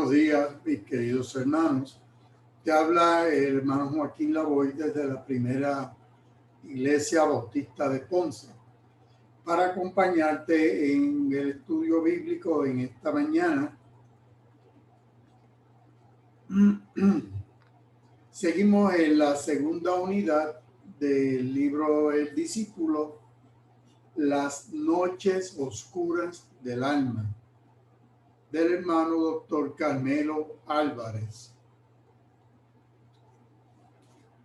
Buenos días, mis queridos hermanos. Te habla el hermano Joaquín Lavoy desde la primera Iglesia Bautista de Ponce para acompañarte en el estudio bíblico en esta mañana. Seguimos en la segunda unidad del libro El Discípulo, Las noches oscuras del alma, del hermano doctor Carmelo Álvarez.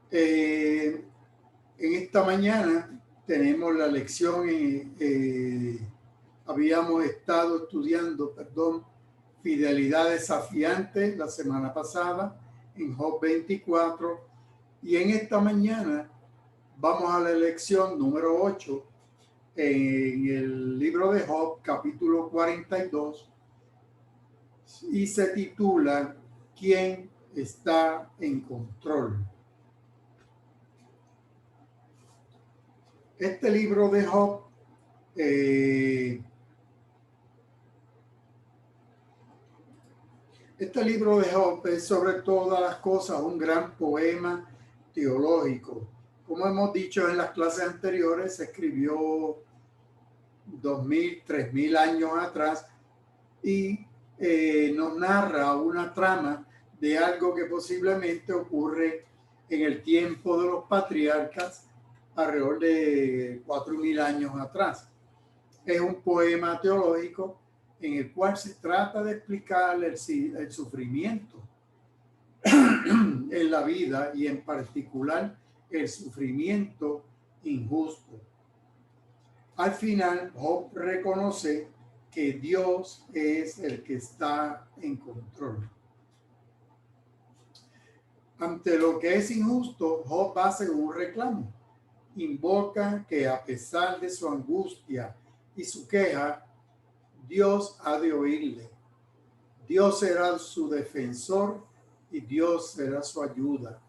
En esta mañana tenemos la lección, habíamos estado estudiando, fidelidad desafiante la semana pasada en Job 24, y en esta mañana vamos a la lección número 8 en el libro de Job, capítulo 42, y se titula ¿Quién está en control? Este libro de Job es sobre todas las cosas un gran poema teológico. Como hemos dicho en las clases anteriores, se escribió 2000, 3000 años atrás y nos narra una trama de algo que posiblemente ocurre en el tiempo de los patriarcas, alrededor de 4000 años atrás. Es un poema teológico en el cual se trata de explicar el sufrimiento en la vida, y en particular el sufrimiento injusto. Al final, Job reconoce que Dios es el que está en control. Ante lo que es injusto, Job hace un reclamo. Invoca que a pesar de su angustia y su queja, Dios ha de oírle. Dios será su defensor y Dios será su ayuda.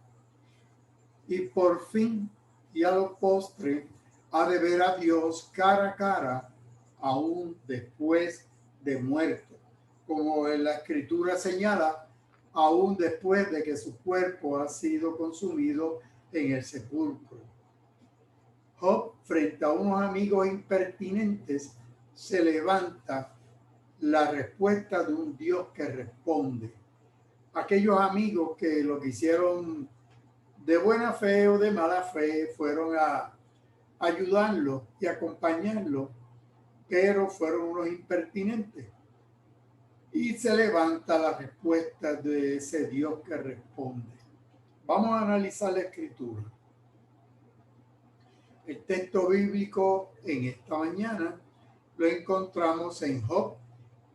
Y por fin, y a lo postre, ha de ver a Dios cara a cara, aún después de muerto. Como en la Escritura señala, aún después de que su cuerpo ha sido consumido en el sepulcro. Job, frente a unos amigos impertinentes, se levanta la respuesta de un Dios que responde. Aquellos amigos que lo que hicieron de buena fe o de mala fe fueron a ayudarlo y acompañarlo, pero fueron unos impertinentes. Y se levanta la respuesta de ese Dios que responde. Vamos a analizar la Escritura. El texto bíblico en esta mañana lo encontramos en Job,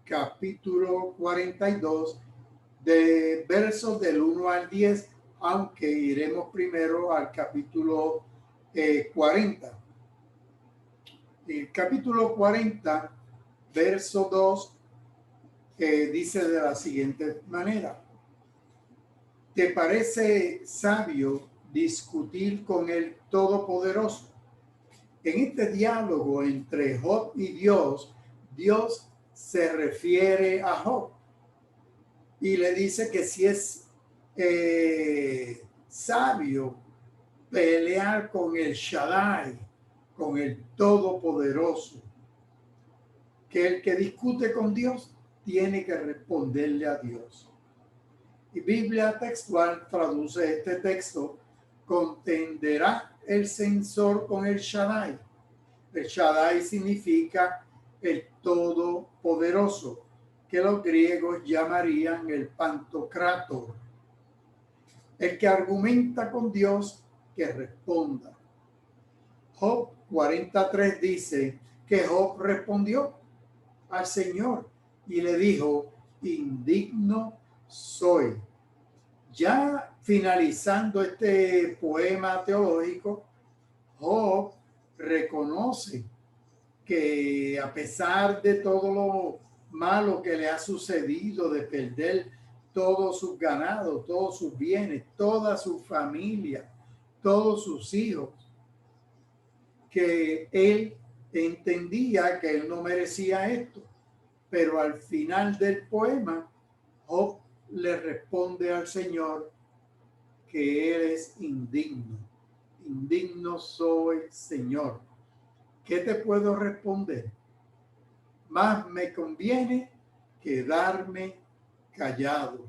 capítulo 42, de versos del 1 al 10, aunque iremos primero al capítulo 40. El capítulo 40, verso 2, dice de la siguiente manera: ¿Te parece sabio discutir con el Todopoderoso? En este diálogo entre Job y Dios, Dios se refiere a Job y le dice que si es sabio pelear con el Shaddai, con el Todopoderoso, que el que discute con Dios tiene que responderle a Dios. Y Biblia textual traduce este texto: ¿contenderá el censor con el Shaddai? El Shaddai significa el Todopoderoso, que los griegos llamarían el Pantocrátor. El que argumenta con Dios, que responda. Job 43 dice que Job respondió al Señor y le dijo: indigno soy. Ya finalizando este poema teológico, Job reconoce que a pesar de todo lo malo que le ha sucedido, de perder todos sus ganados, todos sus bienes, toda su familia, todos sus hijos, que él entendía que él no merecía esto, pero al final del poema Job le responde al Señor que él es indigno. Indigno soy, Señor. ¿Qué te puedo responder? Más me conviene quedarme callado.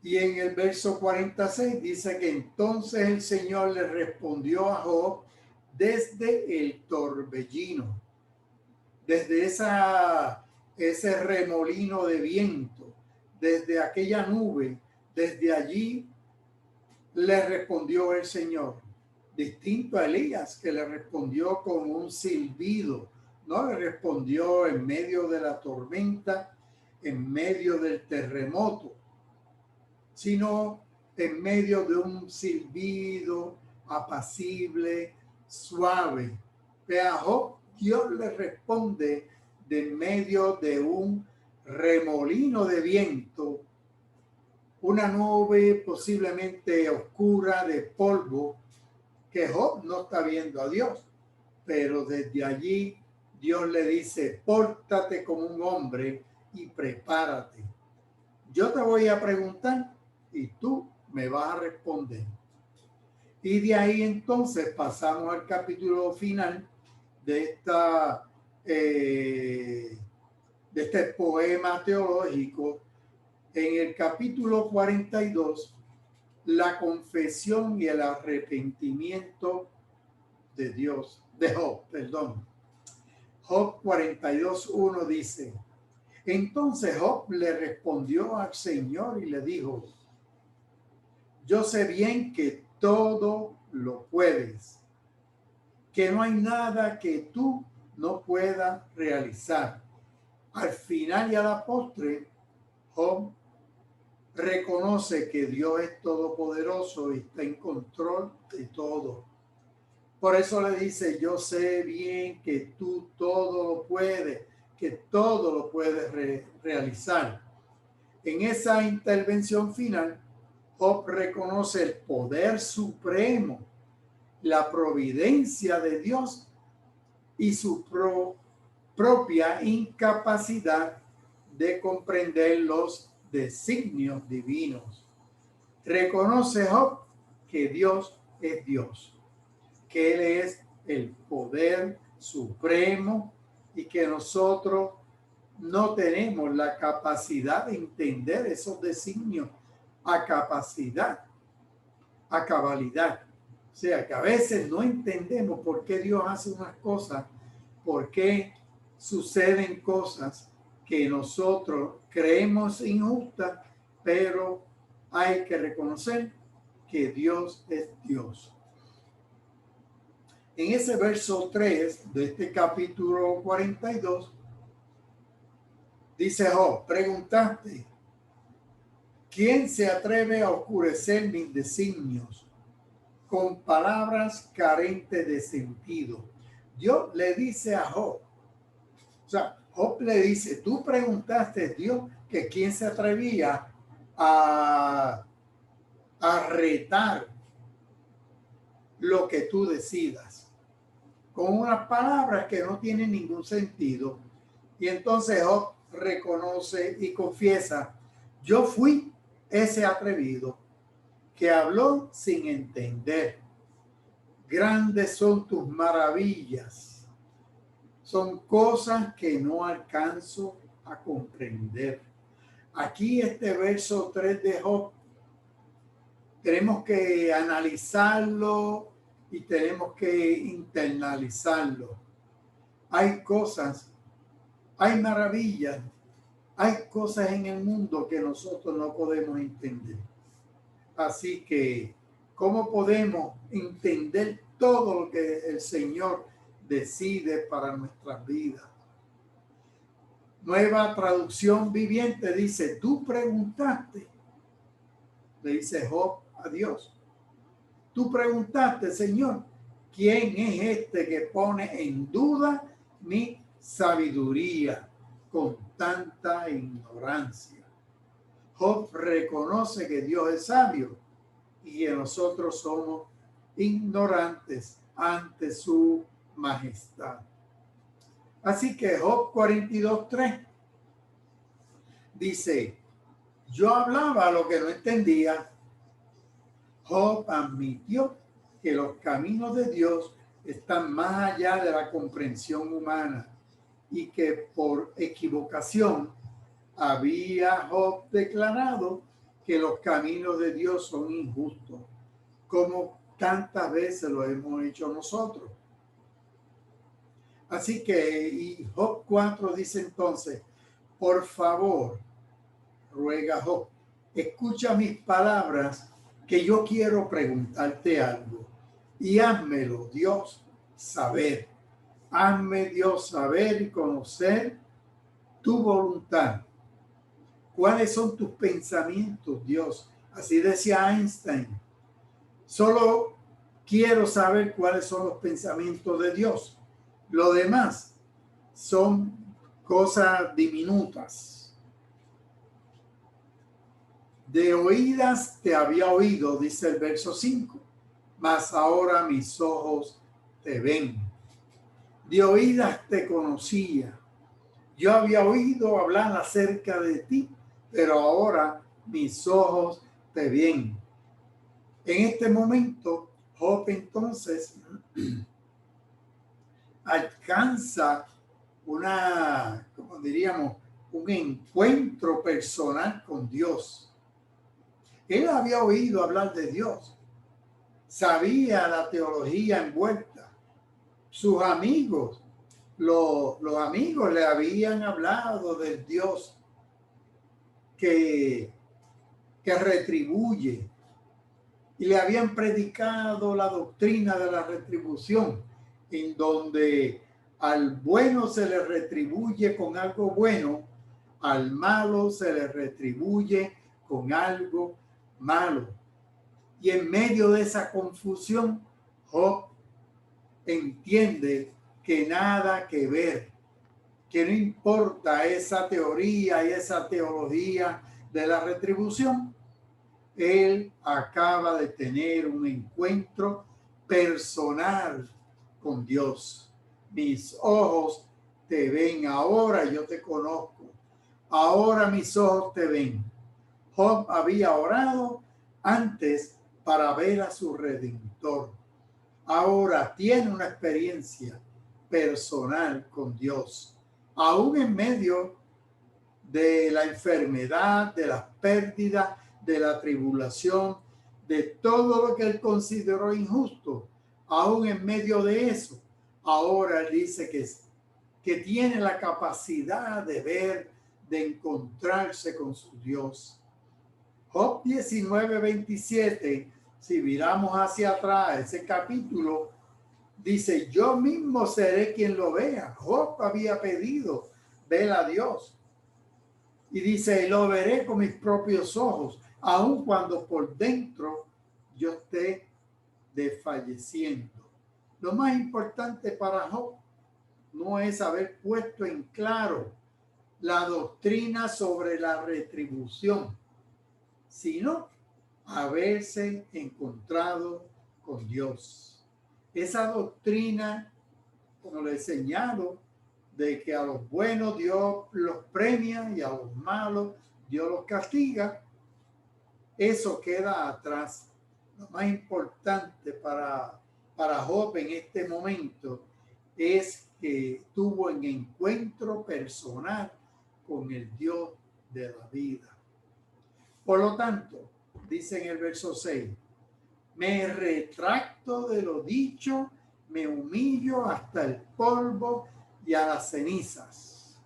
Y en el verso 46 dice que entonces el Señor le respondió a Job desde el torbellino, desde ese remolino de viento, desde aquella nube, desde allí le respondió el Señor. Distinto a Elías, que le respondió con un silbido, no le respondió en medio de la tormenta, en medio del terremoto, sino en medio de un silbido apacible, suave. A Job, Dios le responde de medio de un remolino de viento, una nube posiblemente oscura de polvo, que Job no está viendo a Dios, pero desde allí Dios le dice: pórtate como un hombre y prepárate. Yo te voy a preguntar y tú me vas a responder. Y de ahí entonces pasamos al capítulo final de este poema teológico. En el capítulo 42, la confesión y el arrepentimiento de Job, perdón. Job 42:1 dice: entonces Job le respondió al Señor y le dijo: yo sé bien que todo lo puedes, que no hay nada que tú no puedas realizar. Al final y a la postre, Job reconoce que Dios es todopoderoso y está en control de todo. Por eso le dice: yo sé bien que tú todo lo puedes, que todo lo puedes realizar. En esa intervención final, Job reconoce el poder supremo, la providencia de Dios y su propia incapacidad de comprender los designios divinos. Reconoce Job que Dios es Dios, que Él es el poder supremo y que nosotros no tenemos la capacidad de entender esos designios a capacidad, a cabalidad. O sea, que a veces no entendemos por qué Dios hace unas cosas, por qué suceden cosas que nosotros creemos injustas, pero hay que reconocer que Dios es Dios. En ese verso 3 de este capítulo 42, dice Job: preguntaste, ¿quién se atreve a oscurecer mis designios con palabras carentes de sentido? Dios le dice a Job, o sea, Job le dice: tú preguntaste, Dios, que quién se atrevía a retar lo que tú decidas, con unas palabras que no tienen ningún sentido. Y entonces Job reconoce y confiesa: yo fui ese atrevido que habló sin entender. Grandes son tus maravillas. Son cosas que no alcanzo a comprender. Aquí este verso 3 de Job tenemos que analizarlo y tenemos que internalizarlo. Hay cosas, hay maravillas, hay cosas en el mundo que nosotros no podemos entender. Así que, ¿cómo podemos entender todo lo que el Señor decide para nuestras vidas? Nueva Traducción Viviente dice: tú preguntaste, le dice Job a Dios, tú preguntaste, Señor, ¿quién es este que pone en duda mi sabiduría con tanta ignorancia? Job reconoce que Dios es sabio y que nosotros somos ignorantes ante su majestad. Así que Job 42:3 dice: Yo hablaba lo que no entendía. Job admitió que los caminos de Dios están más allá de la comprensión humana y que por equivocación había Job declarado que los caminos de Dios son injustos, como tantas veces lo hemos hecho nosotros. Así que y Job 4 dice entonces, por favor, ruega Job, escucha mis palabras, que yo quiero preguntarte algo y házmelo, Dios, saber. Hazme, Dios, saber y conocer tu voluntad. ¿Cuáles son tus pensamientos, Dios? Así decía Einstein. Solo quiero saber cuáles son los pensamientos de Dios. Lo demás son cosas diminutas. De oídas te había oído, dice el verso 5, mas ahora mis ojos te ven. De oídas te conocía. Yo había oído hablar acerca de ti, pero ahora mis ojos te ven. En este momento, Job entonces alcanza como diríamos, un encuentro personal con Dios. Él había oído hablar de Dios, sabía la teología envuelta. Sus amigos, los amigos le habían hablado del Dios que retribuye y le habían predicado la doctrina de la retribución, en donde al bueno se le retribuye con algo bueno, al malo se le retribuye con algo malo. Y en medio de esa confusión, Job entiende que nada que ver, que no importa esa teoría y esa teología de la retribución. Él acaba de tener un encuentro personal con Dios. Mis ojos te ven ahora, yo te conozco. Ahora mis ojos te ven. Job había orado antes para ver a su Redentor. Ahora tiene una experiencia personal con Dios. Aún en medio de la enfermedad, de las pérdidas, de la tribulación, de todo lo que él consideró injusto, aún en medio de eso, ahora él dice que tiene la capacidad de ver, de encontrarse con su Dios. Job 19:27, si miramos hacia atrás, ese capítulo, dice, yo mismo seré quien lo vea. Job había pedido ver a Dios. Y dice, lo veré con mis propios ojos, aun cuando por dentro yo esté desfalleciendo. Lo más importante para Job no es haber puesto en claro la doctrina sobre la retribución, sino haberse encontrado con Dios. Esa doctrina, como le he señalado, de que a los buenos Dios los premia y a los malos Dios los castiga, eso queda atrás. Lo más importante para Job en este momento es que tuvo un encuentro personal con el Dios de la vida. Por lo tanto, dice en el verso 6, me retracto de lo dicho, me humillo hasta el polvo y a las cenizas.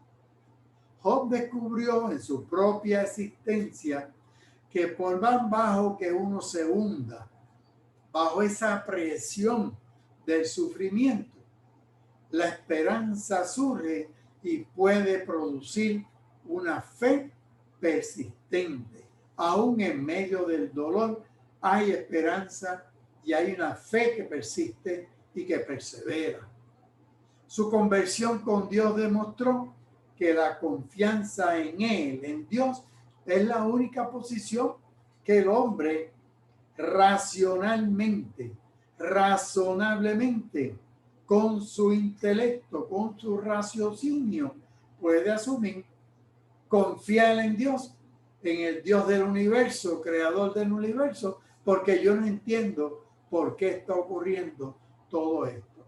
Job descubrió en su propia existencia que por más bajo que uno se hunda, bajo esa presión del sufrimiento, la esperanza surge y puede producir una fe persistente. Aún en medio del dolor hay esperanza y hay una fe que persiste y que persevera. Su conversión con Dios demostró que la confianza en Él, en Dios, es la única posición que el hombre razonablemente, con su intelecto, con su raciocinio, puede asumir. Confiar en Dios en el Dios del universo, creador del universo, porque yo no entiendo por qué está ocurriendo todo esto.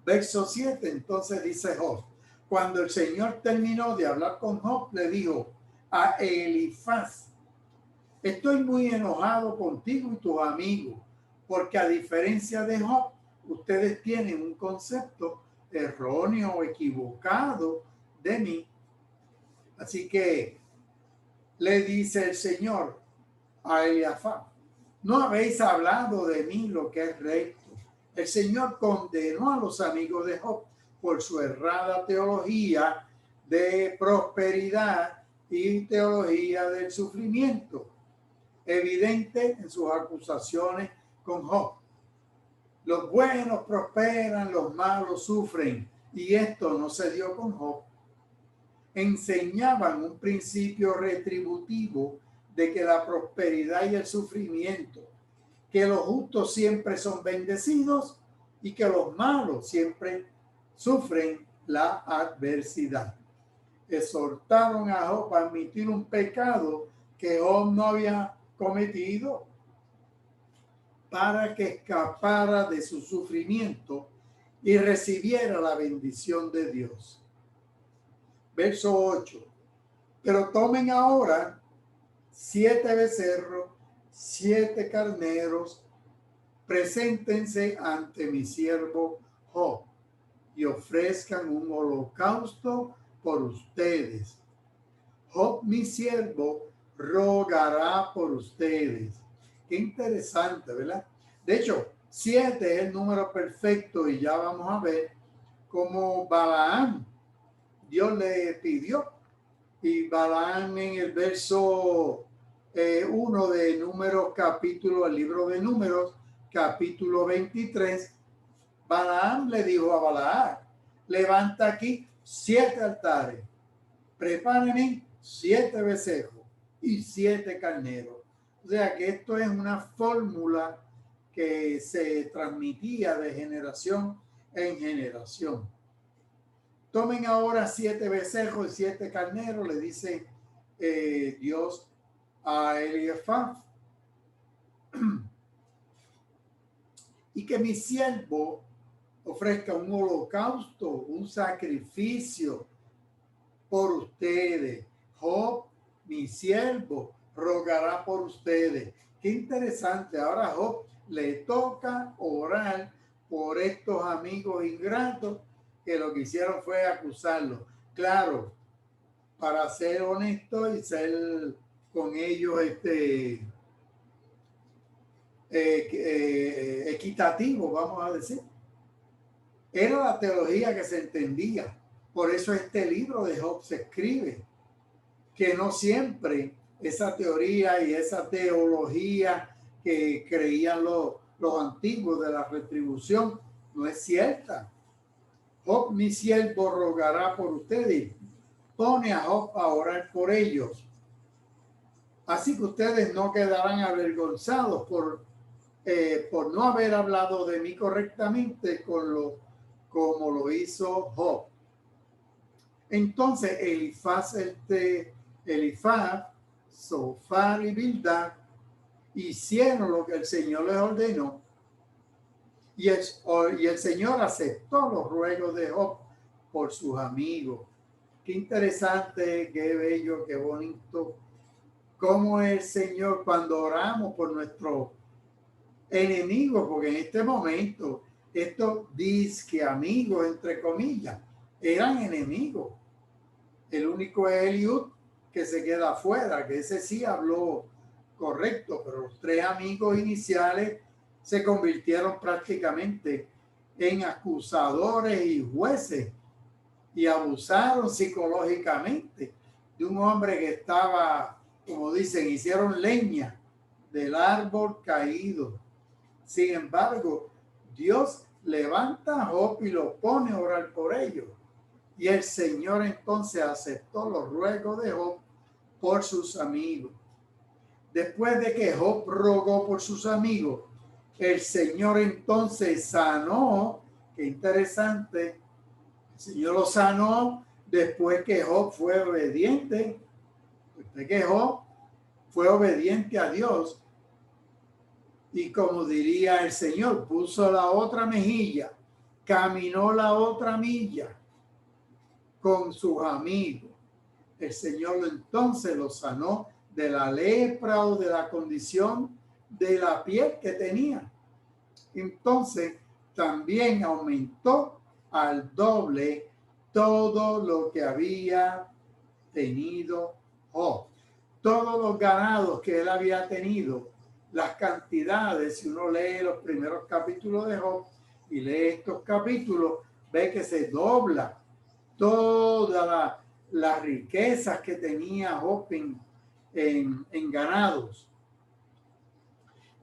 Verso 7, entonces dice Job, cuando el Señor terminó de hablar con Job, le dijo a Elifaz, estoy muy enojado contigo y tus amigos, porque a diferencia de Job, ustedes tienen un concepto erróneo o equivocado de mí. Así que le dice el Señor a Elifaz, no habéis hablado de mí lo que es recto. El Señor condenó a los amigos de Job por su errada teología de prosperidad y teología del sufrimiento, evidente en sus acusaciones con Job. Los buenos prosperan, los malos sufren, y esto no se dio con Job. Enseñaban un principio retributivo de que la prosperidad y el sufrimiento, que los justos siempre son bendecidos y que los malos siempre sufren la adversidad. Exhortaron a Job a admitir un pecado que Job no había cometido para que escapara de su sufrimiento y recibiera la bendición de Dios. Verso 8. Pero tomen ahora 7 becerros, 7 carneros, preséntense ante mi siervo Job y ofrezcan un holocausto por ustedes. Job, mi siervo, rogará por ustedes. Qué interesante, ¿verdad? De hecho, 7 es el número perfecto y ya vamos a ver cómo Balaam, Dios le pidió. Y Balaam en el verso 1 de Números capítulo, el libro de Números, capítulo 23, Balaam le dijo a Balaam, levanta aquí 7 altares, prepárenme 7 becerros y 7 carneros. O sea que esto es una fórmula que se transmitía de generación en generación. Tomen ahora 7 becerros y 7 carneros, le dice Dios a Elifaz, y que mi siervo ofrezca un holocausto, un sacrificio por ustedes. Job, mi siervo, rogará por ustedes. Qué interesante. Ahora Job le toca orar por estos amigos ingratos que lo que hicieron fue acusarlo. Claro, para ser honesto y ser con ellos equitativo, vamos a decir. Era la teología que se entendía. Por eso este libro de Job se escribe, que no siempre esa teoría y esa teología que creían los antiguos de la retribución no es cierta. Job, mi siervo, rogará por ustedes. Pone a Job a orar por ellos. Así que ustedes no quedarán avergonzados por no haber hablado de mí correctamente como lo hizo Job. Entonces Elifaz, Zofar y Bildad hicieron lo que el Señor les ordenó, y el Señor aceptó los ruegos de Job por sus amigos. Qué interesante, qué bello, qué bonito. Cómo el Señor, cuando oramos por nuestros enemigos, porque en este momento estos disque amigos, entre comillas, eran enemigos. El único es Eliud que se queda afuera, que ese sí habló correcto, pero los 3 amigos iniciales se convirtieron prácticamente en acusadores y jueces y abusaron psicológicamente de un hombre que estaba, como dicen, hicieron leña del árbol caído. Sin embargo, Dios levanta a Job y lo pone a orar por ellos. Y el Señor entonces aceptó los ruegos de Job por sus amigos. Después de que Job rogó por sus amigos, el Señor entonces sanó. Qué interesante. El Señor lo sanó después que Job fue obediente. Usted que Job fue obediente a Dios y, como diría el Señor, puso la otra mejilla, caminó la otra milla con sus amigos. El Señor entonces lo sanó de la lepra o de la condición de la piel que tenía. Entonces también aumentó al doble todo lo que había tenido Job. Todos los ganados que él había tenido, las cantidades, si uno lee los primeros capítulos de Job y lee estos capítulos, ve que se dobla todas las riquezas que tenía Job en ganados.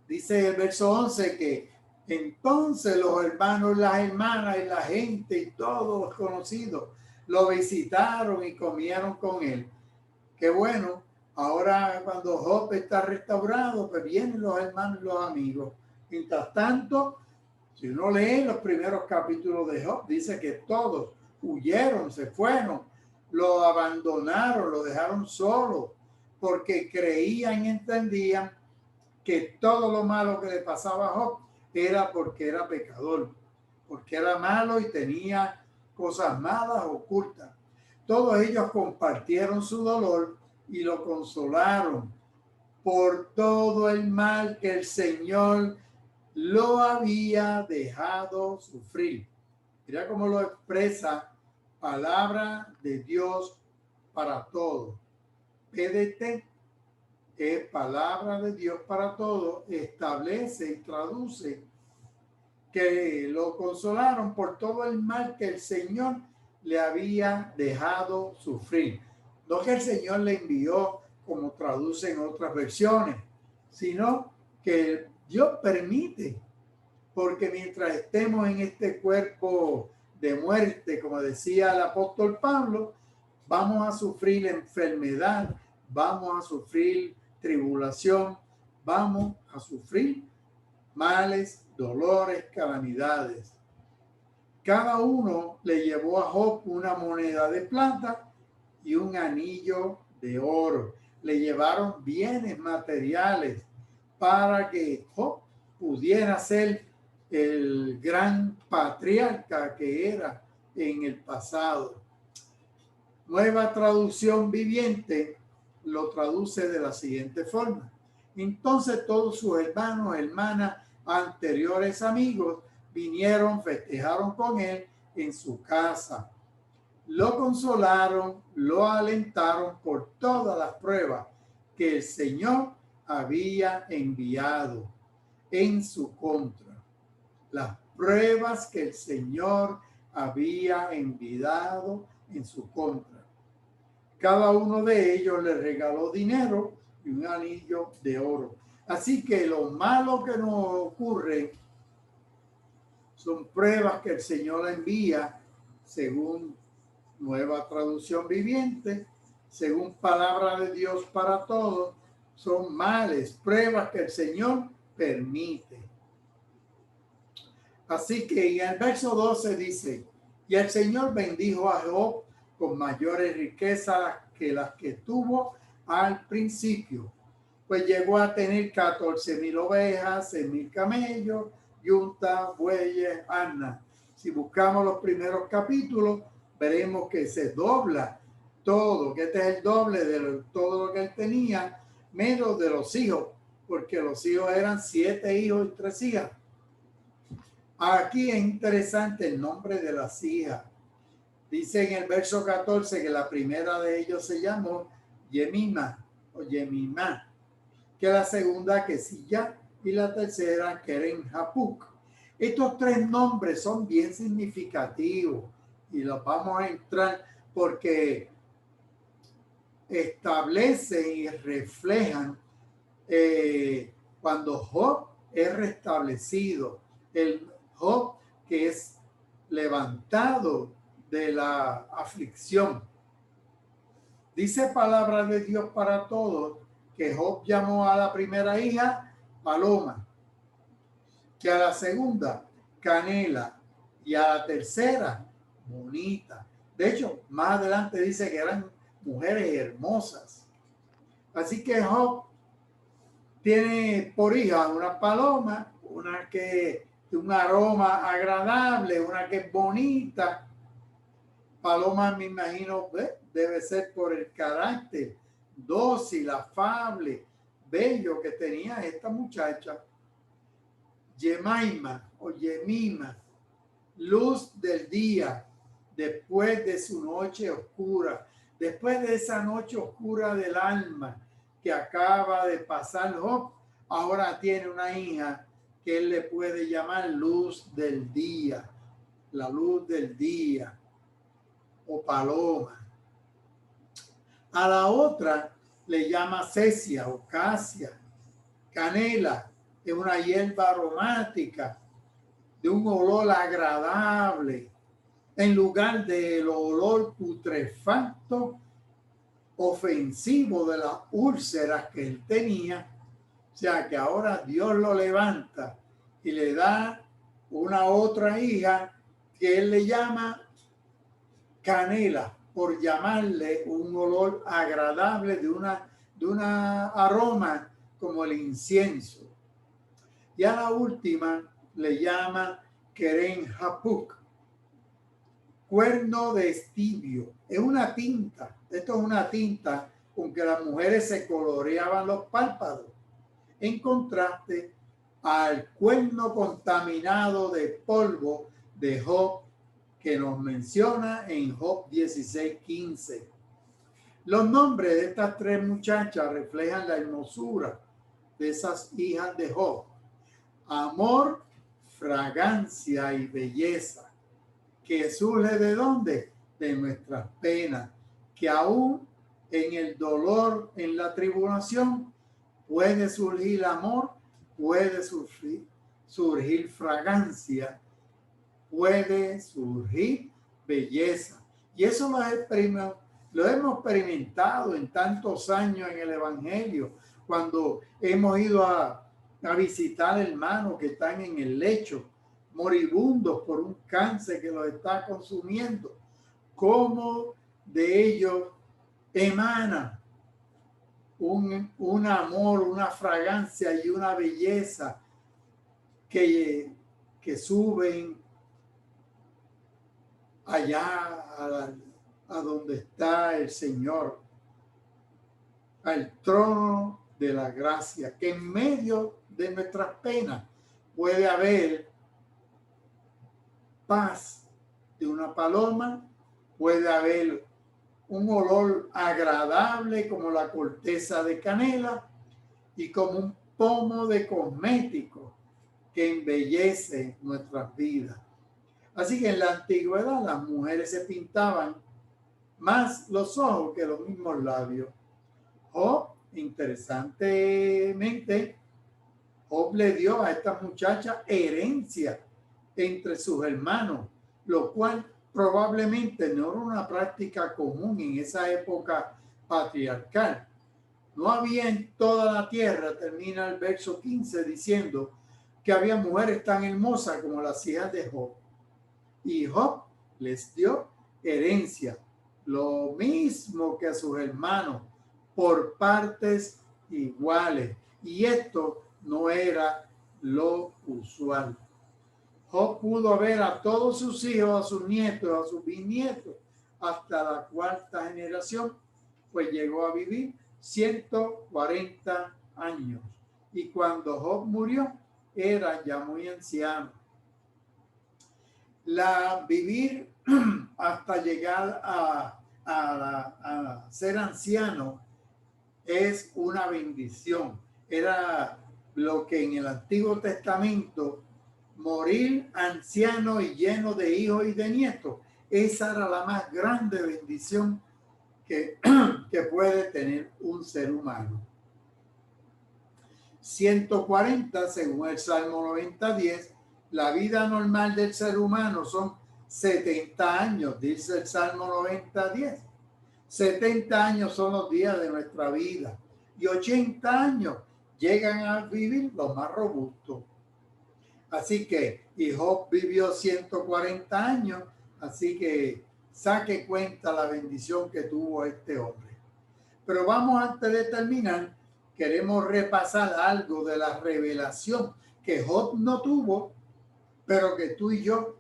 Dice el verso 11 que entonces los hermanos, las hermanas y la gente y todos los conocidos lo visitaron y comieron con él. Qué bueno, ahora cuando Job está restaurado, pues vienen los hermanos y los amigos. Mientras tanto, si uno lee los primeros capítulos de Job, dice que todos huyeron, se fueron, lo abandonaron, lo dejaron solo, porque creían y entendían que todo lo malo que le pasaba a Job era porque era pecador, porque era malo y tenía cosas malas ocultas. Todos ellos compartieron su dolor y lo consolaron por todo el mal que el Señor lo había dejado sufrir. Mira cómo lo expresa palabra de Dios para todos. PDT es palabra de Dios para todos, establece y traduce que lo consolaron por todo el mal que el Señor le había dejado sufrir. No que el Señor le envió, como traducen otras versiones, sino que Dios permite, porque mientras estemos en este cuerpo de muerte, como decía el apóstol Pablo, vamos a sufrir enfermedad, vamos a sufrir tribulación, vamos a sufrir males, dolores, calamidades. Cada uno le llevó a Job una moneda de plata y un anillo de oro. Le llevaron bienes materiales para que Job pudiera ser el gran patriarca que era en el pasado. Nueva Traducción Viviente lo traduce de la siguiente forma. Entonces todos sus hermanos, hermanas, anteriores amigos vinieron, festejaron con él en su casa. Lo consolaron, lo alentaron por todas las pruebas que el Señor había enviado en su contra. Las pruebas que el Señor había enviado en su contra. Cada uno de ellos le regaló dinero y un anillo de oro. Así que lo malo que nos ocurre son pruebas que el Señor envía según Nueva Traducción Viviente, según palabra de Dios para todos. Son males, pruebas que el Señor permite. Así que en el verso 12 dice, y el Señor bendijo a Job con mayores riquezas que las que tuvo al principio, pues llegó a tener 14,000 ovejas, 6,000 camellos, yuntas, bueyes, asnas. Si buscamos los primeros capítulos, veremos que se dobla todo, que este es el doble de todo lo que él tenía, menos de los hijos, porque los hijos eran 7 hijos y 3 hijas. Aquí es interesante el nombre de las hijas. Dice en el verso 14 que la primera de ellos se llamó Yemima o Yemimá, que la segunda que Silla y la tercera Keren-Hapuk. Estos 3 nombres son bien significativos y los vamos a entrar porque establecen y reflejan cuando Job es restablecido, el Job que es levantado de la aflicción. Dice palabra de Dios para todos que Job llamó a la primera hija Paloma, que a la segunda Canela y a la tercera Bonita. De hecho, más adelante dice que eran mujeres hermosas. Así que Job tiene por hija una paloma, una que de un aroma agradable, una que es bonita. Paloma, me imagino, debe ser por el carácter dócil, afable, bello que tenía esta muchacha. Yemaima o Yemima, luz del día, después de su noche oscura, después de esa noche oscura del alma que acaba de pasar Job, ahora tiene una hija que él le puede llamar luz del día, la luz del día o paloma. A la otra le llama cesia o casia, canela, es una hierba aromática de un olor agradable en lugar del olor putrefacto ofensivo de las úlceras que él tenía. O sea que ahora Dios lo levanta y le da una otra hija que él le llama canela, por llamarle un olor agradable de una aroma como el incienso. Y a la última le llama Keren Hapuk, cuerno de estivio. Es una tinta. Esto es una tinta con que las mujeres se coloreaban los párpados, en contraste al cuerno contaminado de polvo de Job que nos menciona en Job 16:15. Los nombres de estas tres muchachas reflejan la hermosura de esas hijas de Job. Amor, fragancia y belleza, que surge ¿de dónde? De nuestras penas, que aún en el dolor, en la tribulación, puede surgir amor, puede surgir fragancia, puede surgir belleza. Y eso lo hemos experimentado en tantos años en el Evangelio, cuando hemos ido a visitar hermanos que están en el lecho, moribundos por un cáncer que los está consumiendo, cómo de ellos emana un amor, una fragancia y una belleza que suben allá a donde está el Señor, al trono de la gracia, que en medio de nuestras penas puede haber paz de una paloma, puede haber un olor agradable como la corteza de canela y como un pomo de cosmético que embellece nuestras vidas. Así que en la antigüedad las mujeres se pintaban más los ojos que los mismos labios. Job, interesantemente, Job le dio a esta muchacha herencia entre sus hermanos, lo cual probablemente no era una práctica común en esa época patriarcal. No había en toda la tierra, termina el verso 15 diciendo que había mujeres tan hermosas como las hijas de Job. Y Job les dio herencia, lo mismo que a sus hermanos, por partes iguales. Y esto no era lo usual. Job pudo ver a todos sus hijos, a sus nietos, a sus bisnietos, hasta la cuarta generación, pues llegó a vivir 140 años. Y cuando Job murió, era ya muy anciano. Vivir hasta llegar a ser anciano es una bendición. Era lo que en el Antiguo Testamento, morir anciano y lleno de hijos y de nietos, esa era la más grande bendición que puede tener un ser humano. 140, según el Salmo 90:10, la vida normal del ser humano son 70 años, dice el Salmo 90:10. 70 años son los días de nuestra vida y 80 años llegan a vivir los más robustos. Así que, y Job vivió 140 años, así que saque cuenta la bendición que tuvo este hombre. Pero vamos, antes de terminar, queremos repasar algo de la revelación que Job no tuvo, pero que tú y yo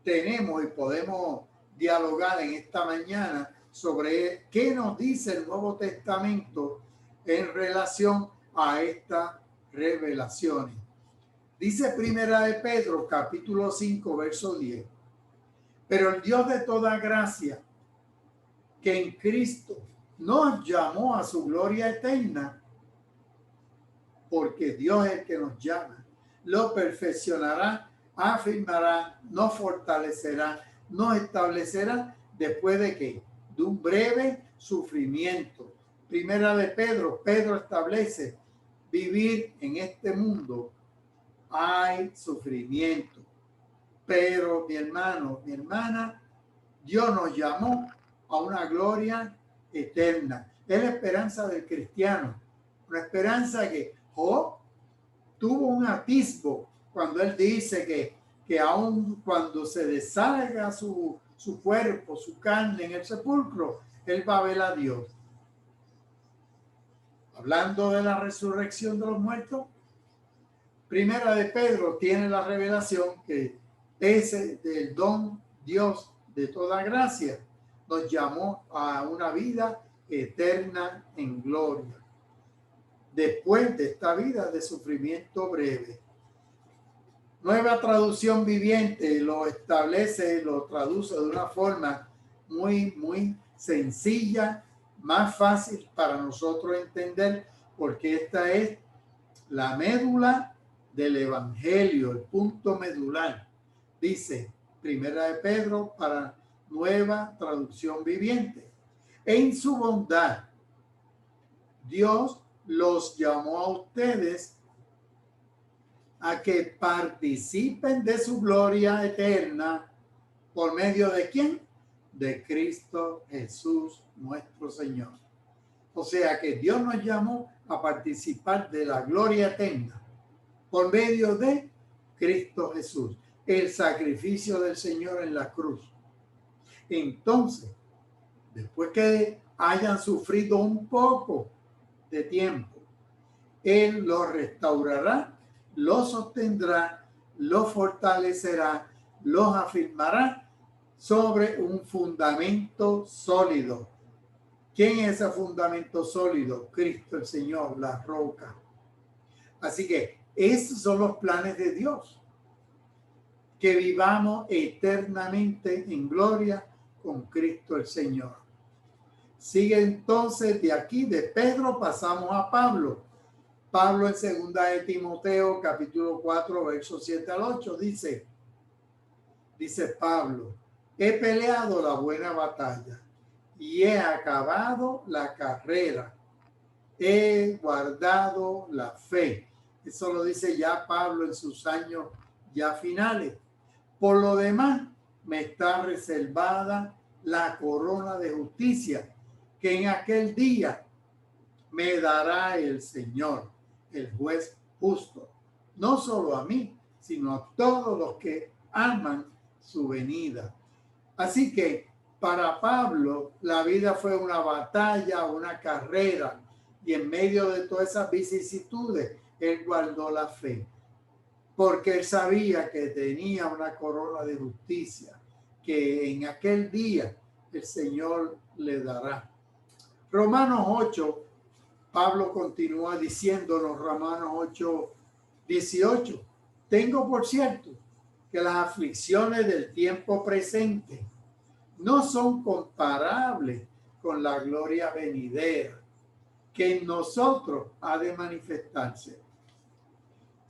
tenemos y podemos dialogar en esta mañana sobre qué nos dice el Nuevo Testamento en relación a estas revelaciones. Dice Primera de Pedro, capítulo 5, verso 10. Pero el Dios de toda gracia, que en Cristo nos llamó a su gloria eterna, porque Dios es el que nos llama, lo perfeccionará, afirmará, nos fortalecerá, nos establecerá después de que de un breve sufrimiento. Primera de Pedro, Pedro establece vivir en este mundo hay sufrimiento, pero mi hermano, mi hermana, Dios nos llamó a una gloria eterna. Es la esperanza del cristiano, una esperanza que Job tuvo un atisbo cuando él dice que aun cuando se deshaga su cuerpo, su carne en el sepulcro, él va a ver a Dios. Hablando de la resurrección de los muertos, Primera de Pedro tiene la revelación que ese del don Dios de toda gracia nos llamó a una vida eterna en gloria. Después de esta vida de sufrimiento breve. Nueva Traducción Viviente lo establece, lo traduce de una forma muy sencilla, más fácil para nosotros entender, porque esta es la médula del Evangelio, el punto medular. Dice Primera de Pedro para Nueva Traducción Viviente. En su bondad, Dios los llamó a ustedes a que participen de su gloria eterna. ¿Por medio de quién? De Cristo Jesús, nuestro Señor. O sea que Dios nos llamó a participar de la gloria eterna por medio de Cristo Jesús, el sacrificio del Señor en la cruz. Entonces, después que hayan sufrido un poco de tiempo, Él los restaurará, los sostendrá, los fortalecerá, los afirmará sobre un fundamento sólido. ¿Quién es ese fundamento sólido? Cristo el Señor, la roca. Así que esos son los planes de Dios. Que vivamos eternamente en gloria con Cristo el Señor. Sigue entonces de aquí, de Pedro, pasamos a Pablo. Pablo en segunda de Timoteo, capítulo 4, versos 7 al 8, dice Pablo, he peleado la buena batalla y he acabado la carrera. He guardado la fe. Eso lo dice ya Pablo en sus años ya finales. Por lo demás, me está reservada la corona de justicia que en aquel día me dará el Señor, el juez justo, no solo a mí, sino a todos los que aman su venida. Así que para Pablo la vida fue una batalla, una carrera, y en medio de todas esas vicisitudes, él guardó la fe, porque él sabía que tenía una corona de justicia, que en aquel día el Señor le dará. Romanos 8, Pablo continúa diciéndonos, Romanos 8, 18, tengo por cierto que las aflicciones del tiempo presente no son comparables con la gloria venidera que en nosotros ha de manifestarse.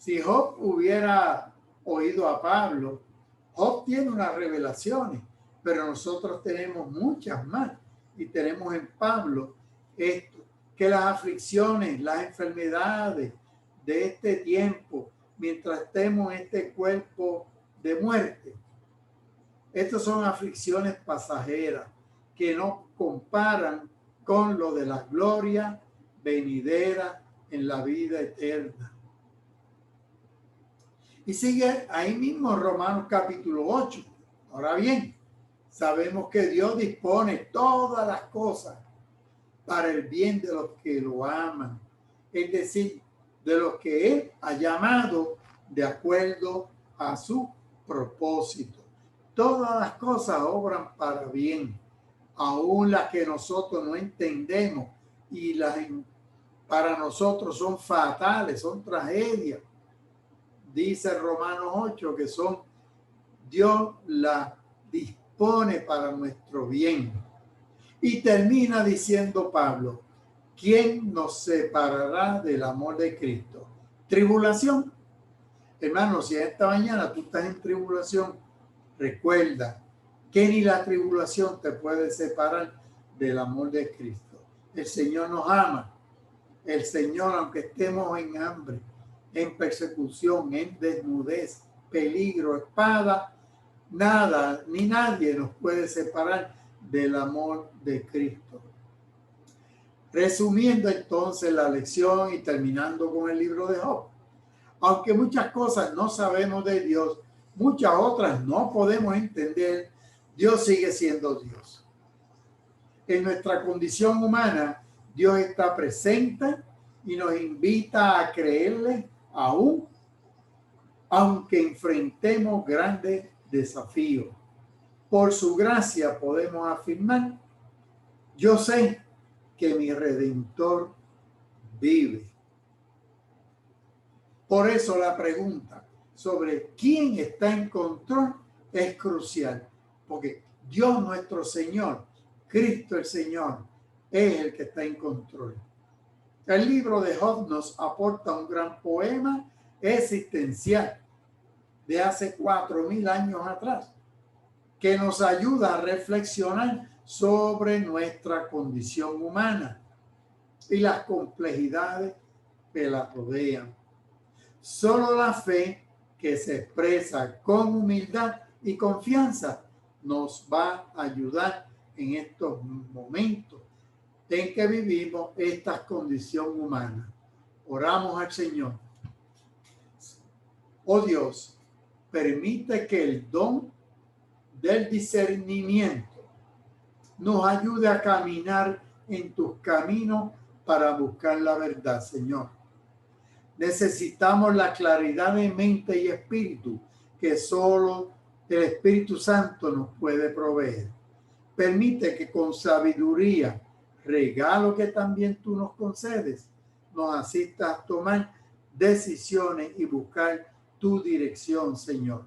Si Job hubiera oído a Pablo, Job tiene unas revelaciones, pero nosotros tenemos muchas más y tenemos en Pablo esto, que las aflicciones, las enfermedades de este tiempo, mientras estemos en este cuerpo de muerte, estas son aflicciones pasajeras que no comparan con lo de la gloria venidera en la vida eterna. Y sigue ahí mismo Romanos capítulo 8. Ahora bien, sabemos que Dios dispone todas las cosas para el bien de los que lo aman, es decir, de los que Él ha llamado de acuerdo a su propósito. Todas las cosas obran para bien, aun las que nosotros no entendemos y para nosotros son fatales, son tragedias. Dice Romanos 8 que Dios las dispone para nuestro bien. Y termina diciendo Pablo, ¿quién nos separará del amor de Cristo? ¿Tribulación? Hermano, si esta mañana tú estás en tribulación, recuerda que ni la tribulación te puede separar del amor de Cristo. El Señor nos ama. El Señor, aunque estemos en hambre, en persecución, en desnudez, peligro, espada, nada ni nadie nos puede separar del amor de Cristo. Resumiendo entonces la lección y terminando con el libro de Job. Aunque muchas cosas no sabemos de Dios, muchas otras no podemos entender, Dios sigue siendo Dios. En nuestra condición humana, Dios está presente y nos invita a creerle aún, aunque enfrentemos grandes desafíos. Por su gracia podemos afirmar, yo sé que mi Redentor vive. Por eso la pregunta sobre quién está en control es crucial, porque Dios nuestro Señor, Cristo el Señor, es el que está en control. El libro de Job nos aporta un gran poema existencial de hace 4,000 años atrás, que nos ayuda a reflexionar sobre nuestra condición humana y las complejidades que la rodean. Solo la fe que se expresa con humildad y confianza nos va a ayudar en estos momentos en que vivimos esta condición humana. Oramos al Señor. Oh Dios, permite que el don del discernimiento nos ayude a caminar en tus caminos para buscar la verdad, Señor. Necesitamos la claridad de mente y espíritu que solo el Espíritu Santo nos puede proveer. Permite que con sabiduría, regalo que también tú nos concedes, nos asistas a tomar decisiones y buscar tu dirección, Señor.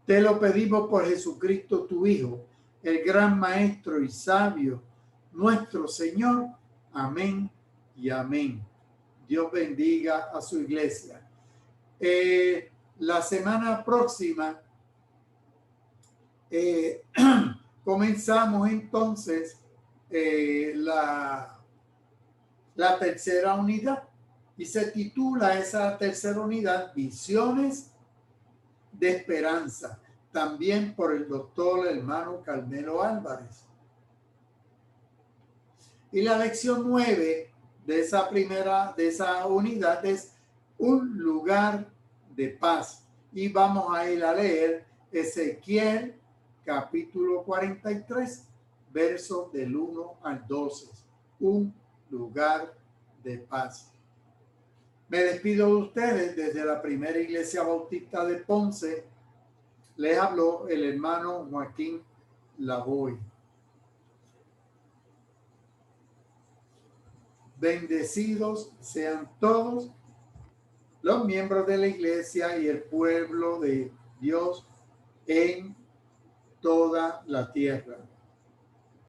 Te lo pedimos por Jesucristo, tu Hijo, el gran Maestro y Sabio, nuestro Señor. Amén y amén. Dios bendiga a su iglesia. La semana próxima comenzamos entonces la tercera unidad y se titula esa tercera unidad Visiones de Esperanza, también por el doctor hermano Carmelo Álvarez. Y la lección 9 de esa unidad es un lugar de paz. Y vamos a ir a leer Ezequiel capítulo 43, versos del 1 al 12. Un lugar de paz. Me despido de ustedes desde la primera iglesia bautista de Ponce. Les habló el hermano Joaquín Lavoy. Bendecidos sean todos los miembros de la iglesia y el pueblo de Dios en toda la tierra.